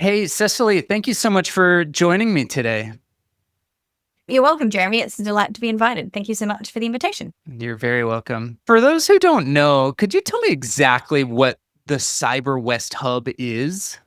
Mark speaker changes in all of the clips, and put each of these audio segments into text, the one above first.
Speaker 1: Hey, Cecily, thank you so much for joining me today.
Speaker 2: You're welcome, Jeremy. It's a delight to be invited. Thank you so much for the invitation.
Speaker 1: You're very welcome. For those who don't know, could you tell me exactly what the CyberWest Hub is?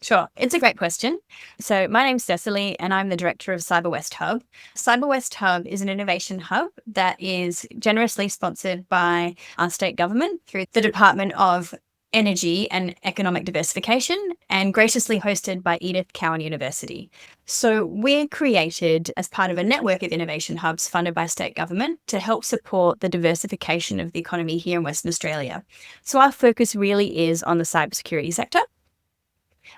Speaker 2: Sure. It's a great question. So my name's Cecily and I'm the director of CyberWest Hub. CyberWest Hub is an innovation hub that is generously sponsored by our state government through the Department of Energy and Economic Diversification and graciously hosted by Edith Cowan University. So we're created as part of a network of innovation hubs funded by state government to help support the diversification of the economy here in Western Australia. So our focus really is on the cybersecurity sector.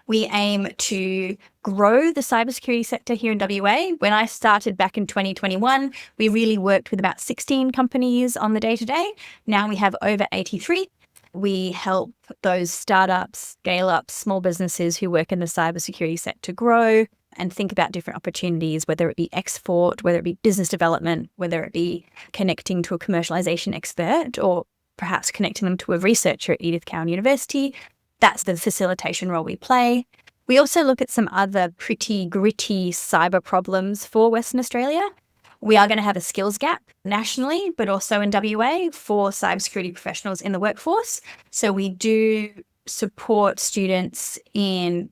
Speaker 2: We aim to grow the cybersecurity sector here in WA. When I started back in 2021, we really worked with about 16 companies on the day-to-day. Now we have over 83. We help those startups, scale-ups, small businesses who work in the cybersecurity sector grow and think about different opportunities, whether it be export, whether it be business development, whether it be connecting to a commercialization expert or perhaps connecting them to a researcher at Edith Cowan University. That's the facilitation role we play. We also look at some other pretty gritty cyber problems for Western Australia. We are going to have a skills gap nationally, but also in WA for cybersecurity professionals in the workforce. So we do support students in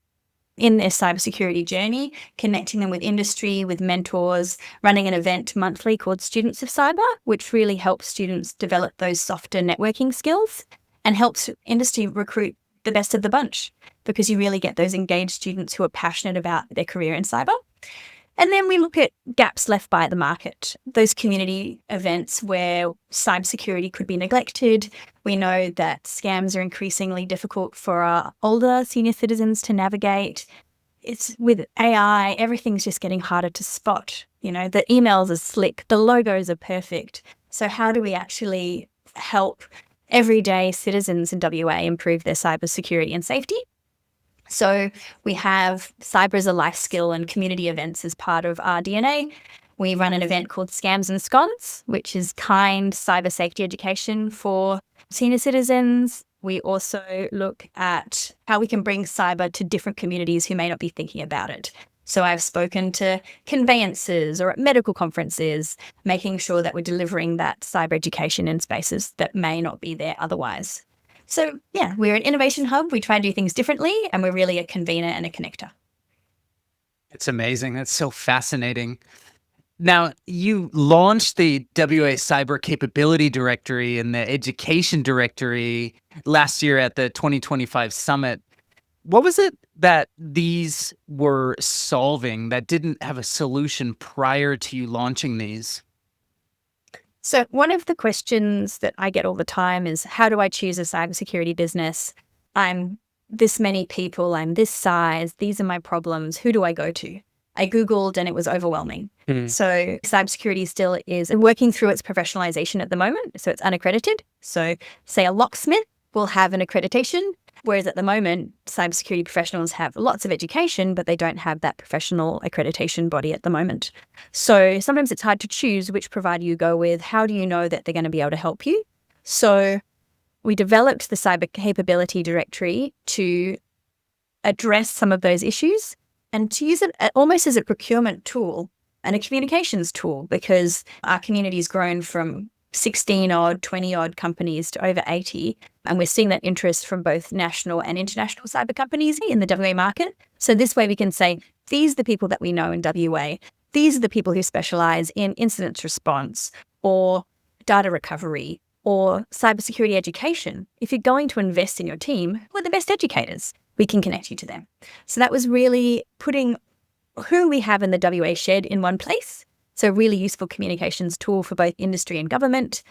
Speaker 2: their cybersecurity journey, connecting them with industry, with mentors, running an event monthly called Students of Cyber, which really helps students develop those softer networking skills and helps industry recruit the best of the bunch, because you really get those engaged students who are passionate about their career in cyber. And then we look at gaps left by the market, those community events where cybersecurity could be neglected. We know that scams are increasingly difficult for our older senior citizens to navigate. It's with AI, everything's just getting harder to spot. You know, the emails are slick, the logos are perfect. So how do we actually help everyday citizens in WA improve their cybersecurity and safety? So we have cyber as a life skill and community events as part of our DNA. We run an event called Scams and Scones, which is kind cyber safety education for senior citizens. We also look at how we can bring cyber to different communities who may not be thinking about it. So I've spoken to conveyancers or at medical conferences, making sure that we're delivering that cyber education in spaces that may not be there otherwise. So yeah, we're an innovation hub. We try to do things differently, and we're really a convener and a connector.
Speaker 1: It's amazing. That's so fascinating. Now, you launched the WA Cyber Capability Directory and the Education Directory last year at the 2025 Summit. What was it that these were solving that didn't have a solution prior to you launching these?
Speaker 2: So one of the questions that I get all the time is, how do I choose a cybersecurity business? I'm this many people, I'm this size, these are my problems, who do I go to? I Googled and it was overwhelming. So cybersecurity still is working through its professionalization at the moment. So it's unaccredited. So say a locksmith will have an accreditation, whereas at the moment, cybersecurity professionals have lots of education, but they don't have that professional accreditation body at the moment. So sometimes it's hard to choose which provider you go with. How do you know that they're going to be able to help you? So we developed the Cyber Capability Directory to address some of those issues and to use it almost as a procurement tool and a communications tool, because our community has grown from 16 odd, 20 odd companies to over 80. And we're seeing that interest from both national and international cyber companies in the WA market. So this way we can say, these are the people that we know in WA. These are the people who specialize in incident response or data recovery or cybersecurity education. If you're going to invest in your team, who are the best educators? We can connect you to them. So that was really putting who we have in the WA shed in one place. So a really useful communications tool for both industry and government.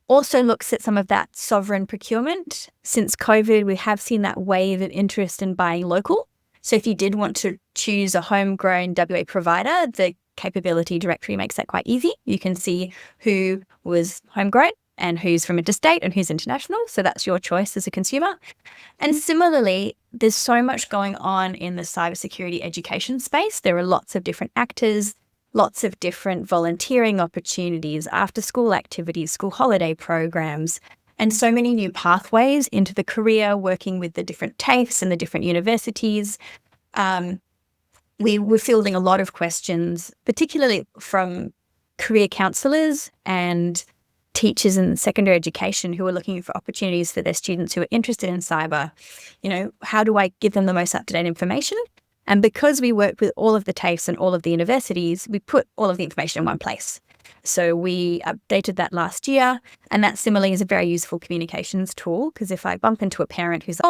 Speaker 2: Also looks at some of that sovereign procurement. Since COVID, we have seen that wave of interest in buying local. So if you did want to choose a homegrown WA provider, the capability directory makes that quite easy. You can see who was homegrown and who's from interstate and who's international. So that's your choice as a consumer. And similarly, there's so much going on in the cybersecurity education space. There are lots of different actors, lots of different volunteering opportunities, after school activities, school holiday programs. and so many new pathways into the career, working with the different TAFEs and the different universities. We were fielding a lot of questions, particularly from career counsellors and teachers in secondary education who are looking for opportunities for their students who are interested in cyber. How do I give them the most up-to-date information? And because we work with all of the TAFEs and all of the universities, we put all of the information in one place. So we updated that last year, and that similarly is a very useful communications tool, because if I bump into a parent who's,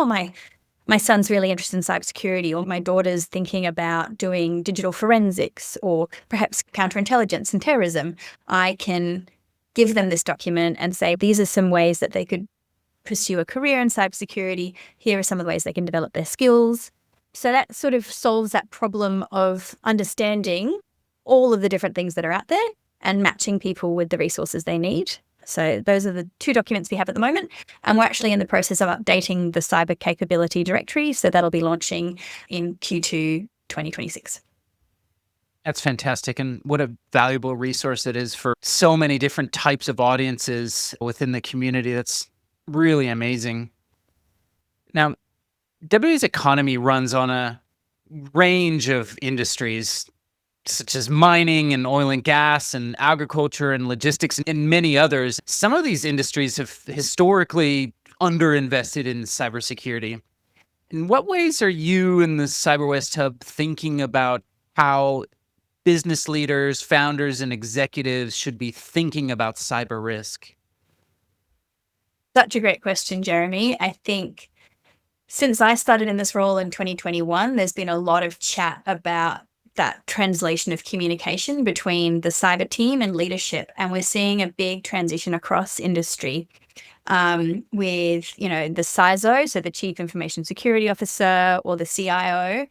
Speaker 2: my son's really interested in cybersecurity, or my daughter's thinking about doing digital forensics or perhaps counterintelligence and terrorism, I can give them this document and say, these are some ways that they could pursue a career in cybersecurity. Here are some of the ways they can develop their skills. So that sort of solves that problem of understanding all of the different things that are out there and matching people with the resources they need. So those are the two documents we have at the moment. And we're actually in the process of updating the cyber capability directory. So that'll be launching in Q2 2026.
Speaker 1: That's fantastic. And what a valuable resource it is for so many different types of audiences within the community. That's really amazing. Now, WA's economy runs on a range of industries, such as mining and oil and gas and agriculture and logistics and many others. Some of these industries have historically underinvested in cybersecurity. In what ways are you and the CyberWest Hub thinking about how business leaders, founders, and executives should be thinking about cyber risk?
Speaker 2: Such a great question, Jeremy. I think since I started in this role in 2021, there's been a lot of chat about that translation of communication between the cyber team and leadership. And we're seeing a big transition across industry with, the CISO, so the Chief Information Security Officer, or the CIO,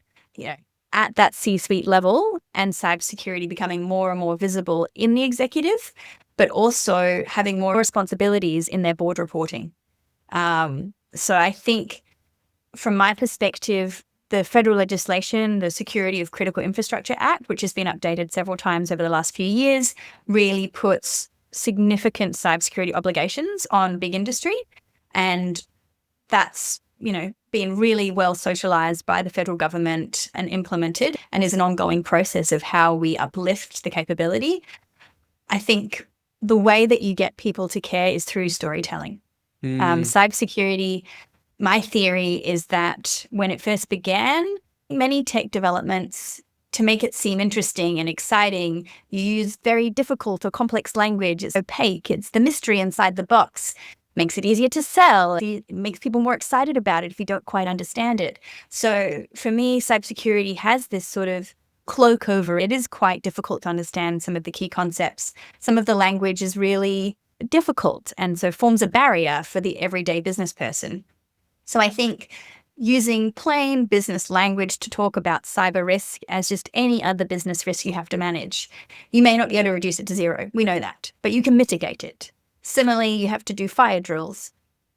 Speaker 2: at that C-suite level, and cybersecurity becoming more and more visible in the executive, but also having more responsibilities in their board reporting. So I think from my perspective, the federal legislation, the Security of Critical Infrastructure Act, which has been updated several times over the last few years, really puts significant cybersecurity obligations on big industry. And that's, been really well socialized by the federal government and implemented, and is an ongoing process of how we uplift the capability. I think the way that you get people to care is through storytelling. Cybersecurity, my theory is that when it first began, many tech developments, to make it seem interesting and exciting, you use very difficult or complex language. It's opaque. It's the mystery inside the box. Makes it easier to sell. It makes people more excited about it if you don't quite understand it. So for me, cybersecurity has this sort of cloak over it. It is quite difficult to understand some of the key concepts. Some of the language is really difficult, and so forms a barrier for the everyday business person. So I think using plain business language to talk about cyber risk as just any other business risk you have to manage. You may not be able to reduce it to zero. We know that, but you can mitigate it. Similarly, you have to do fire drills.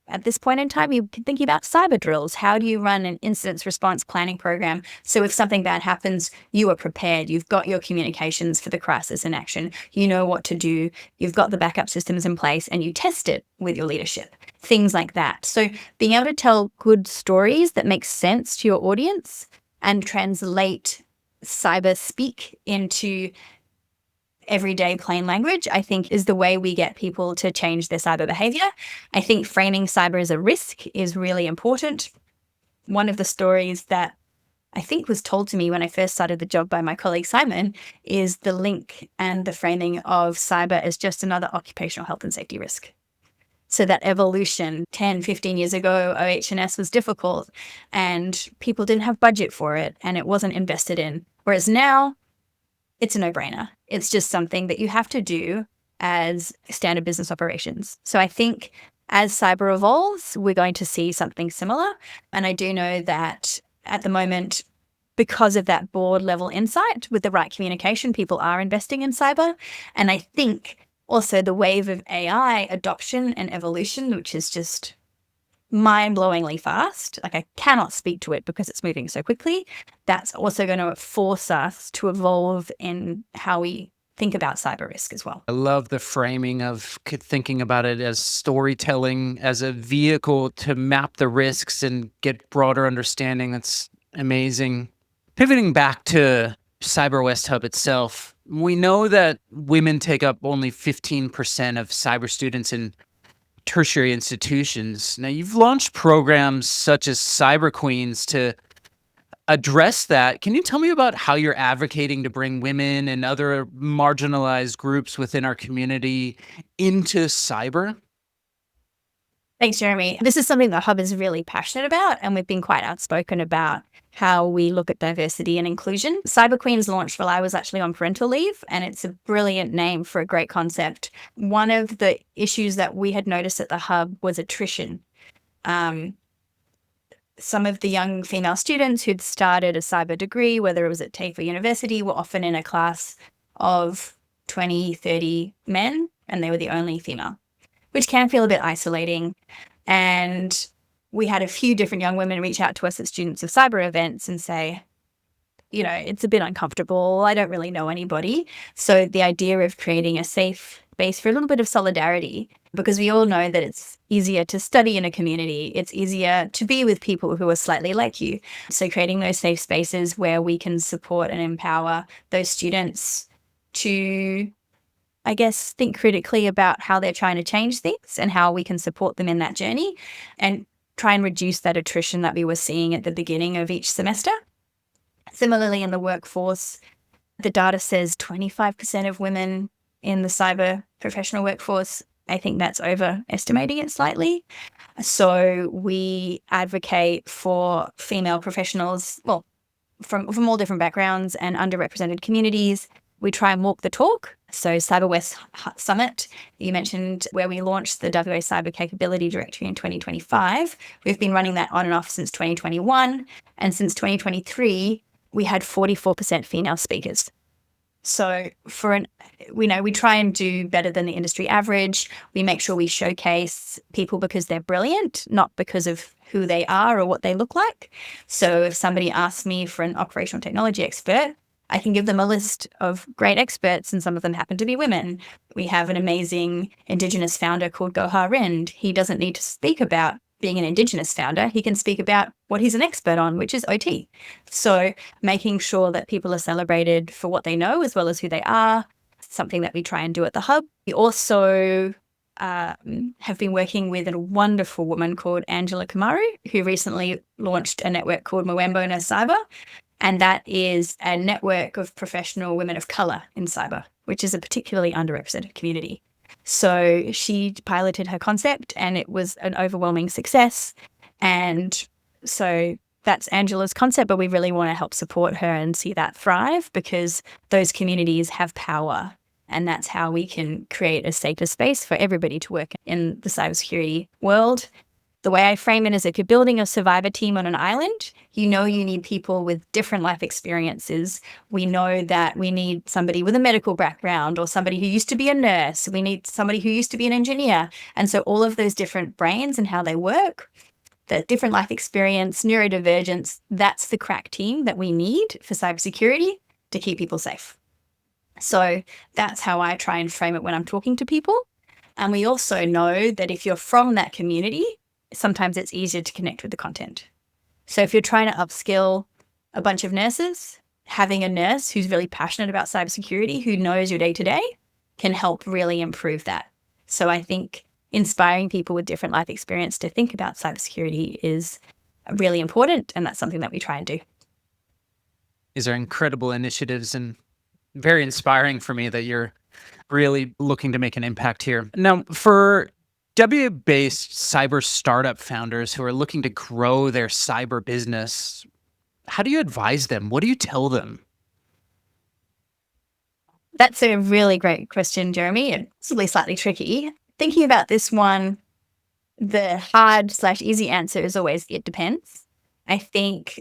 Speaker 2: At this point in time, you're thinking about cyber drills. How do you run an incident response planning program so if something bad happens, you are prepared? You've got your communications for the crisis in action. You know what to do. You've got the backup systems in place, and you test it with your leadership. Things like that. So being able to tell good stories that make sense to your audience and translate cyber speak into everyday plain language, I think, is the way we get people to change their cyber behavior. I think framing cyber as a risk is really important. One of the stories that I think was told to me when I first started the job by my colleague Simon is the link and the framing of cyber as just another occupational health and safety risk. So that evolution 10, 15 years ago, OH&S was difficult and people didn't have budget for it and it wasn't invested in. Whereas now, it's a no-brainer. It's just something that you have to do as standard business operations. So I think as cyber evolves, we're going to see something similar. And I do know that at the moment, because of that board level insight with the right communication, people are investing in cyber. And I think also the wave of AI adoption and evolution, which is just mind-blowingly fast. Like, I cannot speak to it because it's moving so quickly. That's also going to force us to evolve in how we think about cyber risk as well.
Speaker 1: I love the framing of thinking about it as storytelling, as a vehicle to map the risks and get broader understanding. That's amazing. Pivoting back to CyberWest Hub itself, we know that women take up only 15% of cyber students in tertiary institutions. Now, you've launched programs such as CyberQueens to address that. Can you tell me about how you're advocating to bring women and other marginalized groups within our community into cyber?
Speaker 2: Thanks, Jeremy. This is something the Hub is really passionate about, and we've been quite outspoken about how we look at diversity and inclusion. CyberQueens launched while I was actually on parental leave, and it's a brilliant name for a great concept. One of the issues that we had noticed at the Hub was attrition. Some of the young female students who'd started a cyber degree, whether it was at TAFE or university, were often in a class of 20, 30 men, and they were the only female, which can feel a bit isolating. And we had a few different young women reach out to us as students of cyber events and say, it's a bit uncomfortable. I don't really know anybody. So the idea of creating a safe space for a little bit of solidarity, because we all know that it's easier to study in a community. It's easier to be with people who are slightly like you. So creating those safe spaces where we can support and empower those students to, I guess, think critically about how they're trying to change things and how we can support them in that journey and try and reduce that attrition that we were seeing at the beginning of each semester. Similarly, in the workforce, the data says 25% of women in the cyber professional workforce. I think that's overestimating it slightly. So we advocate for female professionals, from all different backgrounds and underrepresented communities. We try and walk the talk. So CyberWest Summit, you mentioned, where we launched the WA Cyber Capability Directory in 2025. We've been running that on and off since 2021. And since 2023, we had 44% female speakers. So we try and do better than the industry average. We make sure we showcase people because they're brilliant, not because of who they are or what they look like. So if somebody asks me for an operational technology expert, I can give them a list of great experts, and some of them happen to be women. We have an amazing Indigenous founder called Gohar Rind. He doesn't need to speak about being an Indigenous founder. He can speak about what he's an expert on, which is OT. So making sure that people are celebrated for what they know as well as who they are, something that we try and do at the Hub. We also have been working with a wonderful woman called Angela Kamaru, who recently launched a network called Warembo No Cyber. And that is a network of professional women of colour in cyber, which is a particularly underrepresented community. So she piloted her concept and it was an overwhelming success. And so that's Angela's concept, but we really want to help support her and see that thrive, because those communities have power. And that's how we can create a safer space for everybody to work in the cybersecurity world. The way I frame it is, if you're building a survivor team on an island, you need people with different life experiences. We know that we need somebody with a medical background or somebody who used to be a nurse. We need somebody who used to be an engineer. And so all of those different brains and how they work, the different life experience, neurodivergence, that's the crack team that we need for cybersecurity to keep people safe. So that's how I try and frame it when I'm talking to people. And we also know that if you're from that community, sometimes it's easier to connect with the content. So if you're trying to upskill a bunch of nurses, having a nurse who's really passionate about cybersecurity, who knows your day-to-day, can help really improve that. So I think inspiring people with different life experience to think about cybersecurity is really important, and that's something that we try and do.
Speaker 1: These are incredible initiatives and very inspiring for me that you're really looking to make an impact here. Now, for WA-based cyber startup founders who are looking to grow their cyber business, how do you advise them? What do you tell them?
Speaker 2: That's a really great question, Jeremy, and possibly slightly tricky. Thinking about this one, the hard/easy answer is always, it depends. I think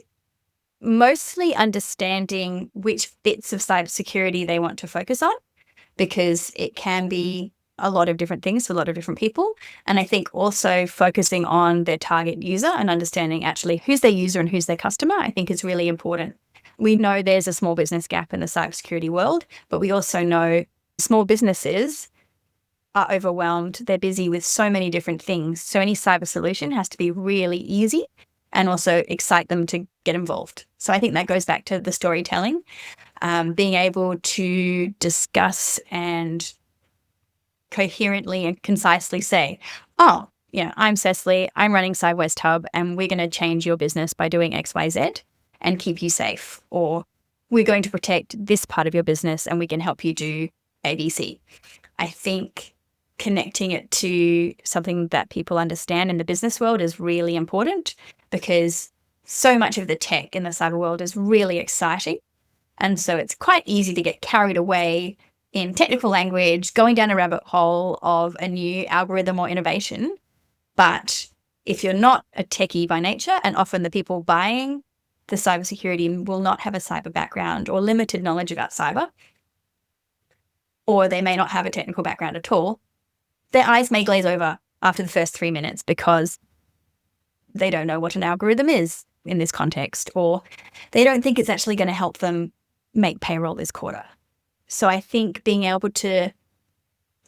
Speaker 2: mostly understanding which bits of cybersecurity they want to focus on, because it can be a lot of different things for a lot of different people. And I think also focusing on their target user and understanding actually who's their user and who's their customer, I think is really important. We know there's a small business gap in the cybersecurity world, but we also know small businesses are overwhelmed. They're busy with so many different things. So any cyber solution has to be really easy and also excite them to get involved. So I think that goes back to the storytelling, being able to discuss and coherently and concisely say, oh, I'm Cecily, I'm running CyberWest Hub, and we're going to change your business by doing X, Y, Z and keep you safe. Or we're going to protect this part of your business and we can help you do ABC. I think connecting it to something that people understand in the business world is really important, because so much of the tech in the cyber world is really exciting. And so it's quite easy to get carried away in technical language, going down a rabbit hole of a new algorithm or innovation. But if you're not a techie by nature, and often the people buying the cybersecurity will not have a cyber background or limited knowledge about cyber, or they may not have a technical background at all, their eyes may glaze over after the first 3 minutes because they don't know what an algorithm is in this context, or they don't think it's actually going to help them make payroll this quarter. So I think being able to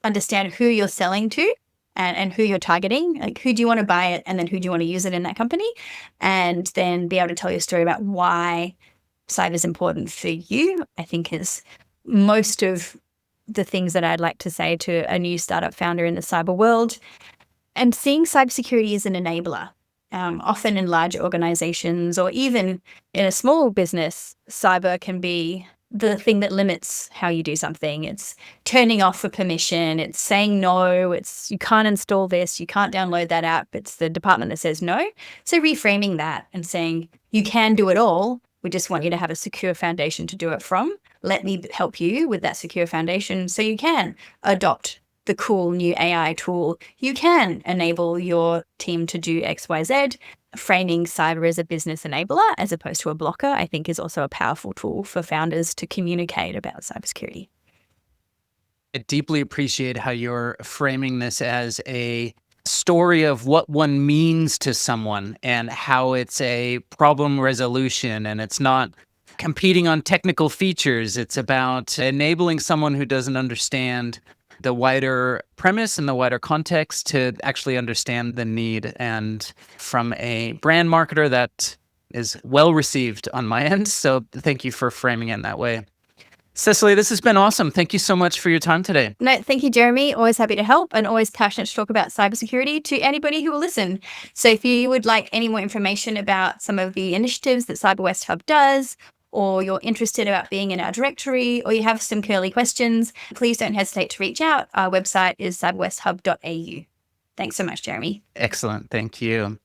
Speaker 2: understand who you're selling to and who you're targeting, like who do you want to buy it and then who do you want to use it in that company, and then be able to tell your story about why cyber is important for you, I think is most of the things that I'd like to say to a new startup founder in the cyber world. And seeing cybersecurity as an enabler. Often in large organizations or even in a small business, cyber can be the thing that limits how you do something. It's turning off for permission. It's saying no. It's you can't install this. You can't download that app. It's the department that says no. So reframing that and saying you can do it all. We just want you to have a secure foundation to do it from. Let me help you with that secure foundation so you can adopt the cool new AI tool. You can enable your team to do X, Y, Z. Framing cyber as a business enabler as opposed to a blocker, I think, is also a powerful tool for founders to communicate about cybersecurity.
Speaker 1: I deeply appreciate how you're framing this as a story of what one means to someone and how it's a problem resolution, and it's not competing on technical features. It's about enabling someone who doesn't understand the wider premise and the wider context to actually understand the need. And from a brand marketer, that is well received on my end. So thank you for framing it in that way. Cecily, this has been awesome. Thank you so much for your time today.
Speaker 2: No, thank you, Jeremy. Always happy to help and always passionate to talk about cybersecurity to anybody who will listen. So if you would like any more information about some of the initiatives that CyberWest Hub does, or you're interested about being in our directory, or you have some curly questions, please don't hesitate to reach out. Our website is cyberwesthub.au. Thanks so much, Jeremy.
Speaker 1: Excellent. Thank you.